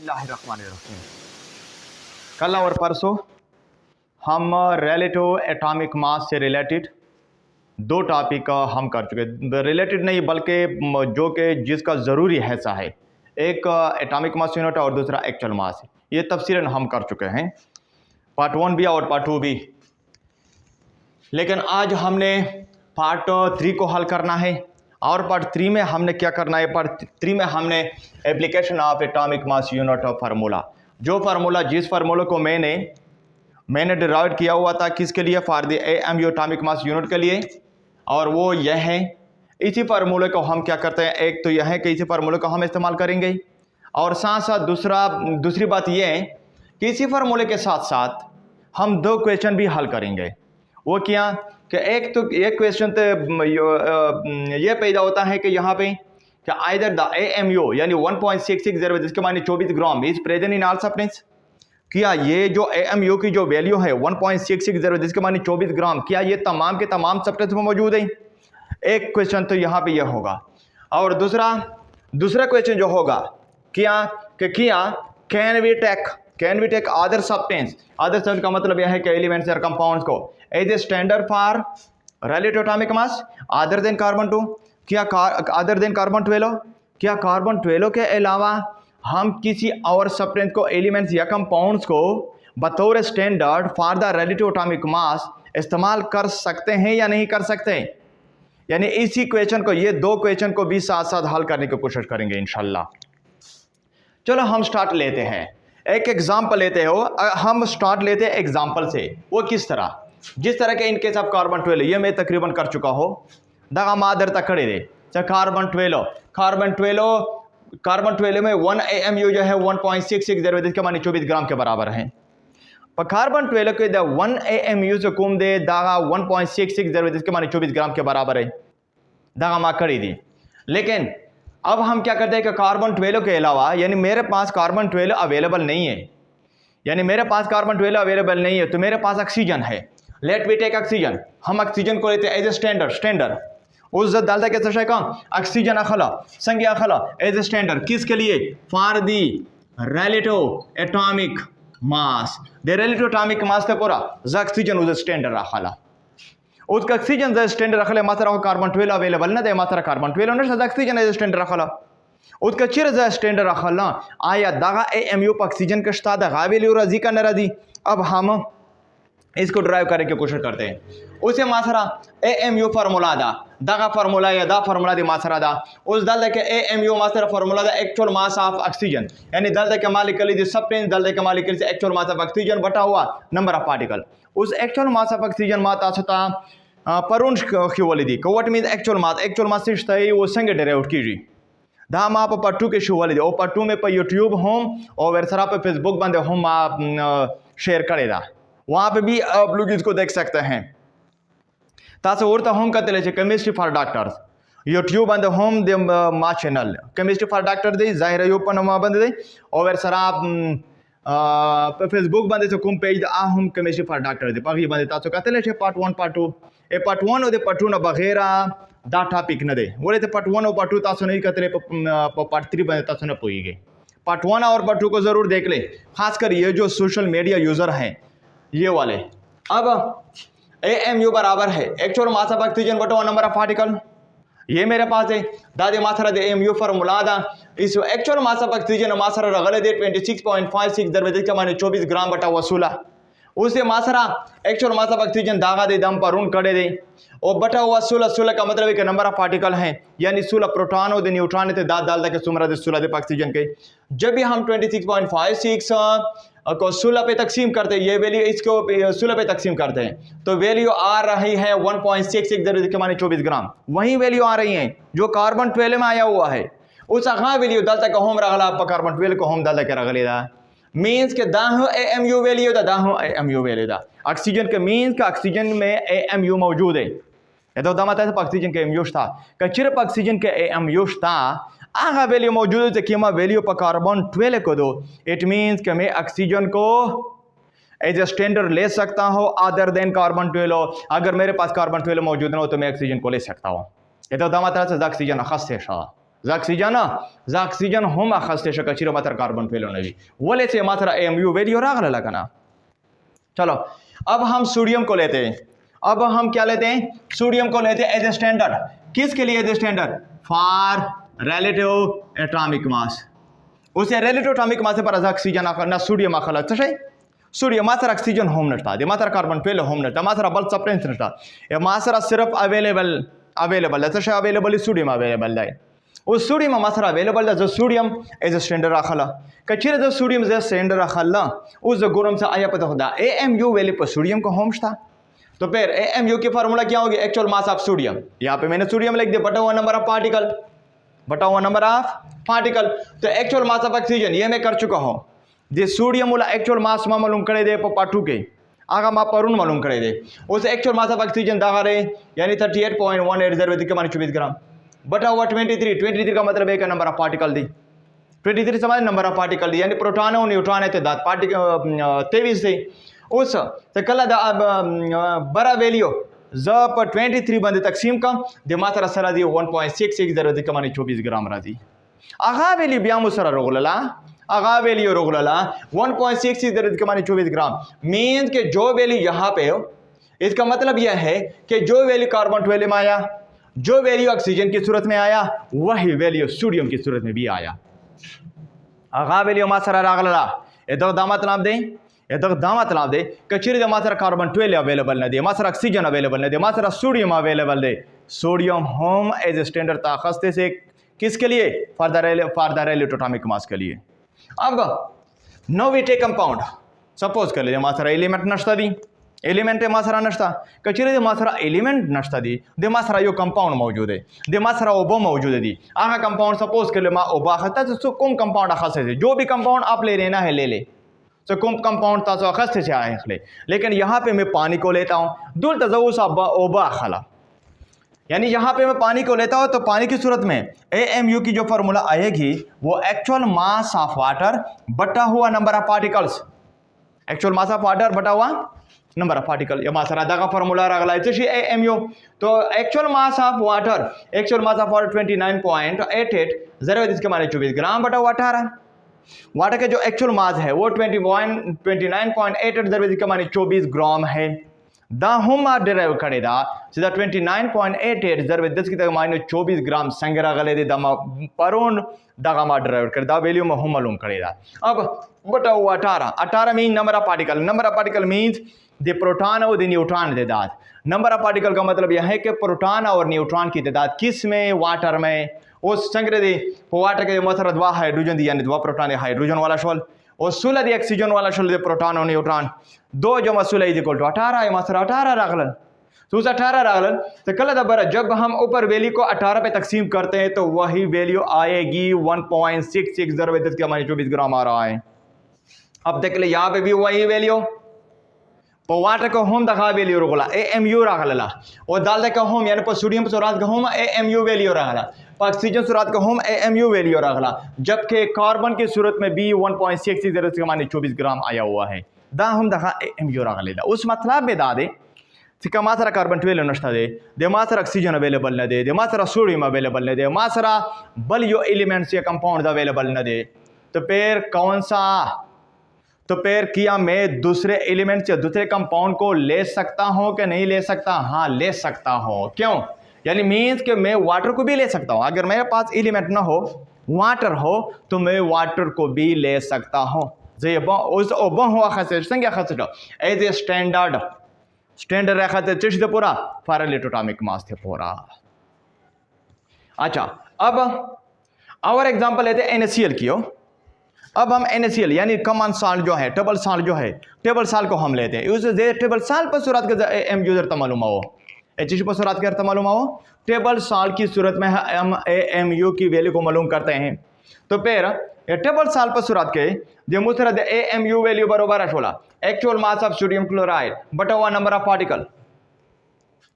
बिस्मिल्लाहिर्रहमानिर्रहीम। कल और परसों हम रिलेटिव एटॉमिक मास से रिलेटेड दो टॉपिक हम कर चुके। रिलेटेड नहीं बल्कि जो कि जिसका ज़रूरी हिस्सा है, एक एटॉमिक मास यूनिट और दूसरा एक्चुअल मास। ये तफसीलन हम कर चुके हैं, पार्ट 1 भी और पार्ट 2 भी। लेकिन आज हमने पार्ट 3 को हल करना है और पार्ट 3 में हमने क्या करना है। पार्ट 3 में हमने application of atomic mass unit of formula, जो फार्मूला जिस फार्मूला को मैंने डिराइव किया हुआ था किसके लिए, for the AMU atomic mass unit के लिए, और वो यह है। इसी फार्मूले को हम क्या करते हैं, एक तो यह है कि इसी फार्मूले को हम इस्तेमाल करेंगे, और साथ साथ दूसरी बात यह है कि इसी फार्मूले के साथ साथ हम दो क्वेश्चन भी हल करेंगे। वो क्या कि एक क्वेश्चन तो ये पैदा होता है कि यहाँ पे कि आइदर द एएमयू यानी 1.660 जिसके माने 24 gram is present in all substance. क्या ये जो एएमयू की जो वैल्यू है 1.660 जिसके माने 24 ग्राम, क्या ये तमाम के तमाम सब्सटेंस में मौजूद है? एक क्वेश्चन तो यहाँ पे यह होगा। और दूसरा क्वेश्चन जो होगा क्या can we take other substance का मतलब यह है कि एलिमेंट्स और कंपाउंड्स को as a standard for relative atomic mass other than carbon 2। क्या अदर देन कार्बन 12, क्या कार्बन 12 के अलावा हम किसी और सब्सटेंस को, एलिमेंट्स या कंपाउंड्स को बतौर standard for the relative atomic मास इस्तेमाल कर सकते हैं या नहीं कर सकते? यानी इसी क्वेश्चन को, ये दो क्वेश्चन को भी साथ साथ हल करने की कोशिश करेंगे इंशाल्लाह। चलो हम स्टार्ट लेते हैं, एक एग्जाम्पल लेते हो। हम स्टार्ट लेते हैं एग्जाम्पल से। वो किस तरह, जिस तरह के इनकेस ऑफ कार्बन 12 ये मैं तकरीबन कर चुका हो। दगा मादर तक खड़े दे कार्बन 12 में 1 एएमयू जो है 1.660 जिसके माने 24 ग्राम के बराबर है। पर कार्बन 12 के 1 एएमयू से कुम दे दागा 1.660 जिसके माने 24 ग्राम के बराबर है। दागा माँ खड़ी दी। लेकिन अब हम क्या करते हैं कि कार्बन 12 के अलावा, यानी मेरे पास कार्बन 12 अवेलेबल नहीं है, तो मेरे पास ऑक्सीजन है। Let we take oxygen. हम ऑक्सीजन को लेते हैं एज ए स्टैंडर्ड। उस डालता कैसे शेखा ऑक्सीजन अखला संज्ञा अखला एज ए स्टैंडर्ड, किसके लिए? For the relative atomic mass. The relative atomic मास ते पूरा ऑक्सीजन उस स्टैंडर्ड अखला, उसका ऑक्सीजन ज स्टैंडर्ड रखले मात्रा कार्बन 12 अवेलेबल ना दे, मात्रा कार्बन 12 ने ऑक्सीजन एज स्टैंडर्ड रखला, उसका चिर ज स्टैंडर्ड रखला। आया दागा एएमयू पर ऑक्सीजन का स्ता दागा वैल्यू राजी का नाराजी। अब हम इसको ड्राइव करने की कोशिश करते हैं। उसे मासरा एएमयू फार्मूला दागा फार्मूला या दा फार्मूला दी मासरा दा उस दल के एएमयू मासरा फार्मूला दा एक्चुअल मास ऑफ ऑक्सीजन, यानी दल के मालिकली दी सब्सटेंस दल के मालिकली से एक्चुअल मास ऑफ ऑक्सीजन बटा हुआ नंबर ऑफ पार्टिकल। उस एक्चुअल मास ऑफ ऑक्सीजन मात आसता परुन खिवली दी को व्हाट मीन एक्चुअल मास सिस्टई वो संगे डेराइव कीजी दा मा पर पार्ट 2 के शिवली दी। ओ पार्ट 2 में पर यूट्यूब होम और वेरसरा पे फेसबुक बंदे होम शेयर करेगा, वहाँ पे भी आप लोग इसको देख सकते हैं। तासे और तो होम कहते ले केमिस्ट्री फॉर डॉक्टर्स यूट्यूब अंद होम दे मा चैनल केमिस्ट्री फॉर डॉक्टर दे जाहिर है ओपन मा बंद दे और वेरसरा पे फेसबुक बंदे से कुम पेज आ हम केमिस्ट्री फॉर डॉक्टर दे पगी बंदे तासे कहते ले पार्ट 1 पार्ट 2 ए पार्ट 1 और पार्ट 2 ना बगैरा दा टॉपिक न दे बोले तो पार्ट 1 और पार्ट 2 तासे नहीं कहते पार्ट 3 बंदे तासे न पोई गए। पार्ट 1 और पार्ट 2 को जरूर देख ले, खासकर ये जो सोशल मीडिया यूजर हैं ये वाले। अब एएमयू बराबर है एक्चुअल मास ऑफ ऑक्सीजन बटा नंबर ऑफ पार्टिकल, ये मेरे पास है। दादे मासरा दे एएमयू फार्मूला दा इस एक्चुअल मास ऑफ ऑक्सीजन मासरा रगले दे 26.56 दरवाजे के माने 24 ग्राम बटा 16। उसे मासरा एक्चुअल मास ऑफ ऑक्सीजन दागा दे दम पर उन कड़े दे और बटा हुआ 16 का मतलब है कि नंबर ऑफ पार्टिकल हैं, यानी 16 प्रोटॉन और न्यूट्रॉन थे दाल के सुमरा दे 16 दे ऑक्सीजन के। जब भी हम 26.56 को 16 पे तकसीम करते हैं, ये वैल्यू इसको 16 पे तकसीम करते हैं तो वैल्यू आ रही है 1.66 के माने 24 ग्राम। वही वैल्यू आ रही है जो कार्बन 12 में आया हुआ है। उस अखा वैल्यू दल तक होम रगला कार्बन 12 को होम दल के रगले दा मीन्स के दाह एएमयू वैल्यू दा ऑक्सीजन के मीन्स का ऑक्सीजन में एएमयू मौजूद है। ये तो दामता है ऑक्सीजन के एएमयू था कचिर ऑक्सीजन के एएमयू था आगा वैल्यू मौजूद है कि मैं वैल्यू पर कार्बन 12 को दो। इट मीन्स कि मैं ऑक्सीजन को एज ए स्टैंडर्ड ले सकता हूँ अदर देन कार्बन 12। अगर मेरे पास कार्बन 12 मौजूद ना हो तो मैं ऑक्सीजन को ले सकता हूँ। ये तो दामता है ऑक्सीजन खास है ऑक्सीजन हम अखस्ते शक चिरो मात्र कार्बन पेलो नवी वले से मात्र AMU वैल्यू रागला लगना। चलो अब हम सोडियम को लेते हैं। अब हम क्या लेते हैं? सोडियम को लेते हैं एज ए स्टैंडर्ड। किसके लिए as a standard? For relative atomic mass. उसे रिलेटिव एटॉमिक मास पर ऑक्सीजन ना सोडियम अखला तशे सोडियम मात्र ऑक्सीजन होम नष्टा दे मात्र कार्बन पेलो होम नष्टा मात्र बल सप्रेंस नष्टा ये मात्र सिर्फ अवेलेबल तशे अवेलेबल सोडियम अवेलेबल है उस सोडियम मात्र अवेलेबल है जो सोडियम एज ए स्टैंडर्ड अखला कचरे जो सोडियम एज ए स्टैंडर्ड अखला उस जो गुरम से आया पता होता AMU वैल्यू पर सोडियम को होम था। तो फिर AMU की फार्मूला क्या होगी? Actual mass of sodium. यहाँ पे मैंने सोडियम लिख दिया बटा हुआ नंबर ऑफ पार्टिकल तो एक्चुअल मास ऑफ ऑक्सीजन ये मैं कर चुका हूँ। जे सोडियम वाला एक्चुअल मास में मालूम करे दे पाटू के आगा मा परून मालूम करे दे उस एक्चुअल मास ऑफ ऑक्सीजन दागा रहे यानी 38.180 के माने 24 ग्राम बटा हुआ 23 का मतलब एक नंबर ऑफ पार्टिकल दी 23 समझ नंबर ऑफ पार्टिकल दी यानी प्रोटॉन और न्यूट्रॉन है तो दात पार्टिकल 23 से उस तो कल बड़ा वैल्यू जब 23 बंदे तकसीम का दे मात्रा सरा दी 1.660 के माने 24 ग्राम राजी आगा वैल्यू ब्याम सरा रोगला आगा वैल्यू रोगला 1.660 के माने 24 ग्राम मीन के जो वैल्यू यहाँ पे हो इसका मतलब यह है कि जो वैल्यू कार्बन 12 में आया जो वैल्यू ऑक्सीजन की सूरत में आया वही वैल्यू सोडियम की सूरत में भी आया। आगा वैल्यू मात्रा रागला इधर दामत नाम दे कचरे मात्रा कार्बन 12 अवेलेबल न दे मात्रा ऑक्सीजन अवेलेबल न दे मात्रा सोडियम अवेलेबल दे sodium home as a standard ताकस्ते से किसके लिए? For the relative atomic mass के लिए। अब now we take compound suppose कर लीजिए मात्रा एलिमेंट नष्टा दी एलिमेंट मात्रा नष्टा कचरे मात्रा एलिमेंट नष्टा दी दे मात्रा यो कंपाउंड मौजूद है दे मात्रा ओबो मौजूद है दी आगा कंपाउंड सपोज कर ले मा ओबा खता तो कौन कंपाउंड खासे से जो भी कंपाउंड आप ले लेना है ले ले तो कौन कंपाउंड ता तो खासे से आए खले लेकिन यहाँ पे मैं पानी को लेता हूँ दुल तजऊ सा ओबा खला यानी यहाँ पे मैं पानी को लेता हूँ तो पानी की सूरत में AMU की जो फार्मूला आएगी वो एक्चुअल मास ऑफ वाटर बटा हुआ number of particles actual mass of water बटा हुआ नंबर ऑफ पार्टिकल ये मास राधा का फार्मूला रगला है AMU तो एक्चुअल मास ऑफ वाटर 29.88 जरा इसके माने 24 ग्राम बटा हुआ 18 वाटर के जो एक्चुअल मास है वो 29.88 जरा इसके माने 24 ग्राम है दा हम डिराइव करेदा सीधा 29.88 जरबे 10 की तक माइनस 24 ग्राम संगरा गले दे दमा परोन दागा डिराइव कर दा वैल्यू में हम मालूम करेदा। अब बटा हुआ 18 mean number of particle means the proton और द न्यूट्रॉन की तादाद। नंबर ऑफ पार्टिकल का मतलब यह है कि प्रोटॉन और न्यूट्रॉन की तादाद किस में? वाटर में। उस संग्रह दे वाटर के मतलब दवा हाइड्रोजन दी यानी दवा प्रोटॉन हाइड्रोजन वाला शोल और 16 दी ऑक्सीजन वाला शोल दे प्रोटॉन और न्यूट्रॉन 2 जमा 16 इज इक्वल टू 18 है मात्रा 18 रागलन तो उस 18 रागलन तो कल दबर जब हम ऊपर वैल्यू को 18 पे तकसीम करते हैं तो वही वैल्यू आएगी 1.66 जरबे 10 के माइनस 24 ग्राम आ रहा है। अब देख ले यहाँ पे भी वही वैल्यू तो वाटर का होम दखा वैल्यू रोगला AMU रागला और दाल का होम यानी पर सोडियम सुरात का होम AMU वैल्यू रागला ऑक्सीजन सूरत का होम AMU वैल्यू रखला जबकि कार्बन की सूरत में भी 1.660 के माने 24 ग्राम आया हुआ है दा हम दखा AMU रखलेदा उस मतलब में दादे सिका मात्रा कार्बन 12 नष्टा दे मात्रा ऑक्सीजन अवेलेबल न दे मात्रा सोडियम अवेलेबल न दे मात्रा बल यो एलिमेंट्स या कंपाउंड अवेलेबल न दे तो फिर कौन सा तो फिर क्या मैं दूसरे एलिमेंट्स या दूसरे कंपाउंड को ले सकता हूं कि नहीं ले सकता? हाँ ले सकता हूं। क्यों? यानी मीन्स कि मैं वाटर को भी ले सकता हूं। अगर मेरे पास एलिमेंट ना हो वाटर हो तो मैं वाटर को भी ले सकता हूं। एज ए स्टैंडर्ड रखा थे चिश पूरा फारेलेटोटॉमिक मास थे पूरा। अच्छा अब और एग्जांपल लेते हैं NaCl की। अब हम NaCl यानी कॉमन साल्ट जो है टेबल साल्ट को हम लेते हैं उसे टेबल साल्ट पर सूरत के AMU जरता मालूम हो एच पर सूरत करता मालूम हो टेबल साल्ट की सूरत में हम AMU की वैल्यू को मालूम करते हैं। तो फिर टेबल साल्ट पर सूरत के जो मुसरत AMU वैल्यू बरोबर है actual mass of sodium chloride बटा हुआ number of particle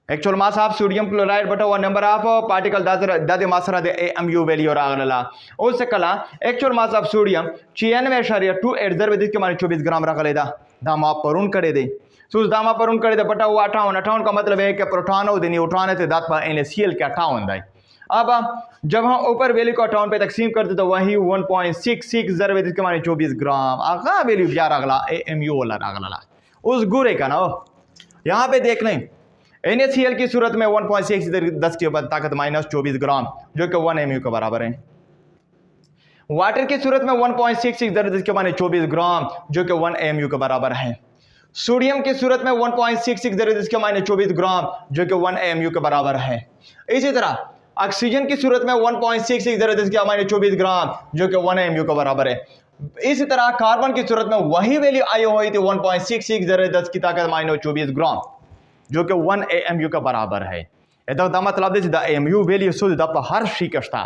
actual mass of sodium chloride बटा हुआ नंबर ऑफ पार्टिकल दादे मात्रा दे AMU वैल्यू रगला उससे कला एक्चुअल मास ऑफ सोडियम 96.28 के माने 24 ग्राम रगलेदा दामा परून करे दे सूस दामा परून करे दे बटा हुआ 58 का मतलब है कि प्रोटॉन और न्यूट्रॉन है दात पर NaCl के 58 दाई अब जब हम ऊपर वैल्यू को टाउन पे तकसीम करते तो वही 1.66 ज़रब इसके माने 24 ग्राम आगा वैल्यू यार अगला AMU वाला अगला उस गुरे का ना यहाँ पे देख लें NaCl की सूरत में 1.6 10 की ताकत -24 ग्राम जो कि 1 MU के बराबर है। वाटर की सूरत में 1.66 ज़रब इसके माने 24 ग्राम जो कि 1 MU के बराबर है। सोडियम की सूरत में 1.66 ज़रब इसके माने 24 ग्राम जो कि 1 MU के बराबर है। इसी तरह ऑक्सीजन की सूरत में 1.66 ज़रब इसके माने 24 ग्राम जो कि 1 MU के बराबर है। इसी तरह कार्बन की सूरत में वही वैल्यू आई हुई थी 1.66 ज़रब 10 की ताकत -24 ग्राम जो कि 1 AMU का बराबर है। इधर मतलब द AMU वैल्यू सुध द हर शिकस्ता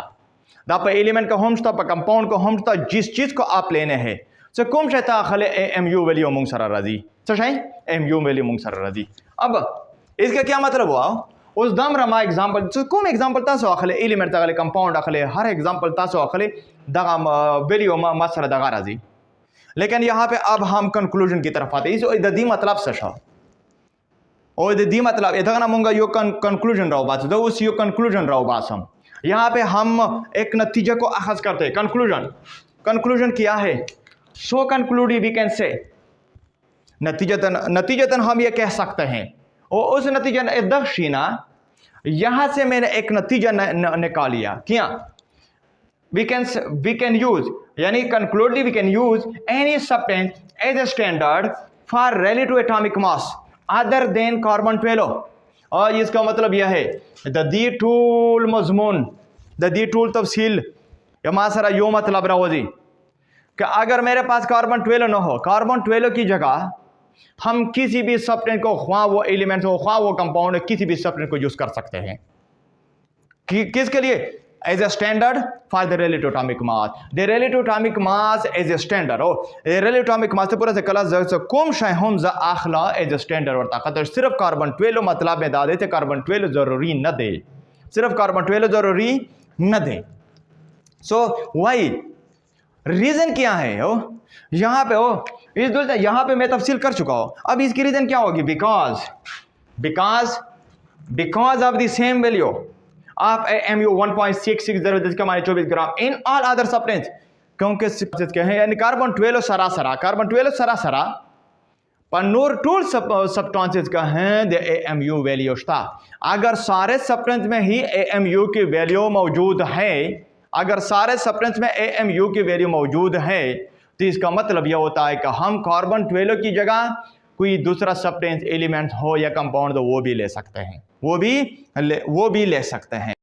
द एलिमेंट का होम द कंपाउंड का होम जिस चीज को आप लेने हैं से कम शता खले AMU वैल्यू मुंग सर राजी सही AMU वैल्यू मुंग सर राजी। अब इसका क्या मतलब हुआ उस दम रमा एग्जांपल सो कम एग्जांपल तासो अखले एलिमेंट तगले कंपाउंड अखले हर एग्जांपल तासो अखले दगा वैल्यू मसर दगा राजी। लेकिन यहाँ पे अब हम कंक्लूजन की तरफ आते इस दी मतलब सशा और दी मतलब इधर ना मुंगा यो कंक्लूजन रहो बात दो उस यो कंक्लूजन रहो बात हम यहाँ पे हम एक नतीजे को अखज करते हैं। कंक्लूजन क्या है? सो कंक्लूड वी कैन से नतीजतन हम ये कह सकते हैं और उस नतीजा दक्षिणा यहाँ से मैंने एक नतीजा निकाल लिया क्या वी कैन यूज यानी conclusively we can use any substance as a standard for relative atomic mass other than carbon 12। और इसका मतलब यह है द दी टूल मजमून द दी टूल तफसील या मासरा यो मतलब रहो जी कि अगर मेरे पास कार्बन 12 न हो कार्बन 12 की जगह हम किसी भी सब्सटेंस को ख्वाह वो एलिमेंट हो ख्वाह वो कंपाउंड किसी भी सब्सटेंस को यूज कर सकते हैं किसके लिए as a standard for the relative atomic mass the relative atomic mass as a standard O relative atomic mass पूरा से कला ज कम शाय हम ज आखला एज ए स्टैंडर्ड और ताकत सिर्फ कार्बन 12 मतलब में दा देते कार्बन 12 जरूरी न दे सिर्फ कार्बन 12 जरूरी न दे। सो वाई रीजन क्या है ओ यहाँ पे ओ इस दोस्त यहाँ पे मैं तफसील कर चुका हूँ। अब इसकी रीजन क्या होगी because of the same value of AMU 1.66 ज़रब इसका माने 24 ग्राम इन ऑल अदर सब्सटेंस क्योंकि हैं यानी कार्बन 12 सरासरा पर नूर टूल सब्सटेंसेस का है द AMU वैल्यू था। अगर सारे सब्सटेंस में ही AMU की वैल्यू मौजूद है अगर सारे सब्सटेंस में AMU की वैल्यू मौजूद है तो इसका मतलब यह होता है कि हम कार्बन 12 की जगह कोई दूसरा सब्सटेंस एलिमेंट हो या कंपाउंड वो भी ले सकते हैं वो भी ले सकते हैं।